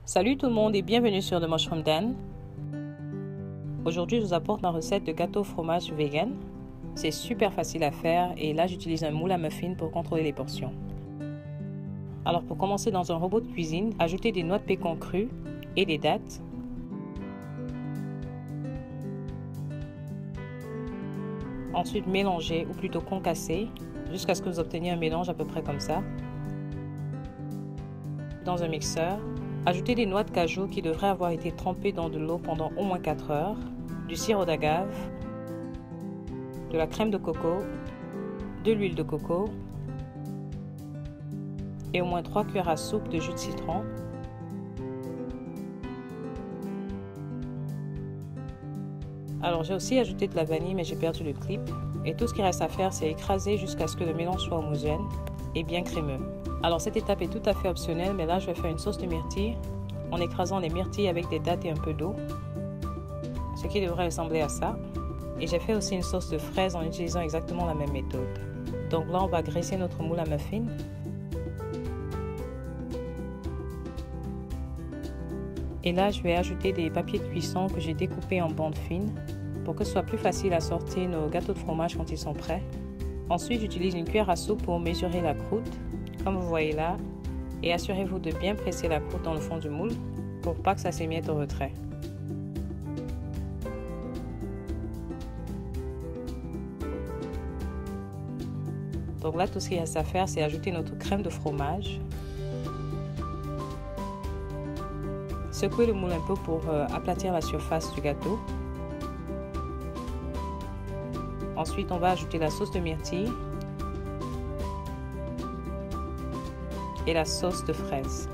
Salut tout le monde et bienvenue sur The Mushroom Den. Aujourd'hui, je vous apporte ma recette de gâteau au fromage vegan. C'est super facile à faire et là, j'utilise un moule à muffins pour contrôler les portions. Alors pour commencer, dans un robot de cuisine, ajoutez des noix de pécan crues et des dattes. Ensuite, mélangez ou plutôt concassez jusqu'à ce que vous obteniez un mélange à peu près comme ça. Dans un mixeur, ajoutez des noix de cajou qui devraient avoir été trempées dans de l'eau pendant au moins 4 heures, du sirop d'agave, de la crème de coco, de l'huile de coco et au moins 3 cuillères à soupe de jus de citron. Alors j'ai aussi ajouté de la vanille mais j'ai perdu le clip. Et tout ce qui reste à faire, c'est écraser jusqu'à ce que le mélange soit homogène et bien crémeux. Alors cette étape est tout à fait optionnelle, mais là je vais faire une sauce de myrtille en écrasant les myrtilles avec des dattes et un peu d'eau, ce qui devrait ressembler à ça. Et j'ai fait aussi une sauce de fraises en utilisant exactement la même méthode. Donc là on va graisser notre moule à muffins. Et là je vais ajouter des papiers de cuisson que j'ai découpés en bandes fines pour que ce soit plus facile à sortir nos gâteaux de fromage quand ils sont prêts. Ensuite j'utilise une cuillère à soupe pour mesurer la croûte, comme vous voyez là, et assurez-vous de bien presser la croûte dans le fond du moule pour pas que ça s'émiette au retrait. Donc là tout ce qu'il reste à faire, c'est ajouter notre crème de fromage. Secouez le moule un peu pour aplatir la surface du gâteau. Ensuite, on va ajouter la sauce de myrtille et la sauce de fraise.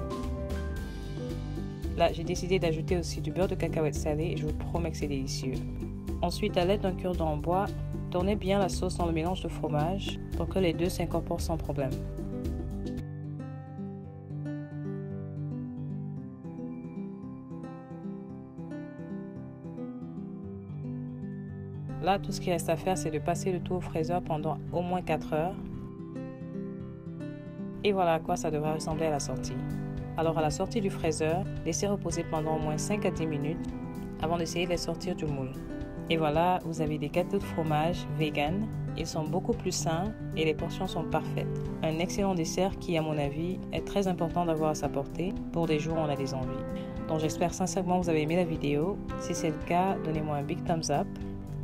Là, j'ai décidé d'ajouter aussi du beurre de cacahuète salé et je vous promets que c'est délicieux. Ensuite, à l'aide d'un cure-dent en bois, tournez bien la sauce dans le mélange de fromage pour que les deux s'incorporent sans problème. Là, tout ce qui reste à faire, c'est de passer le tout au fraiseur pendant au moins 4 heures. Et voilà à quoi ça devrait ressembler à la sortie. Alors à la sortie du fraiseur, laissez reposer pendant au moins 5 à 10 minutes avant d'essayer de les sortir du moule. Et voilà, vous avez des gâteaux de fromage vegan. Ils sont beaucoup plus sains et les portions sont parfaites. Un excellent dessert qui, à mon avis, est très important d'avoir à sa portée pour des jours où on a des envies. Donc j'espère sincèrement que vous avez aimé la vidéo. Si c'est le cas, donnez-moi un big thumbs up.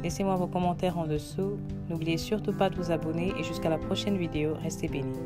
Laissez-moi vos commentaires en dessous. N'oubliez surtout pas de vous abonner et jusqu'à la prochaine vidéo, restez bénis.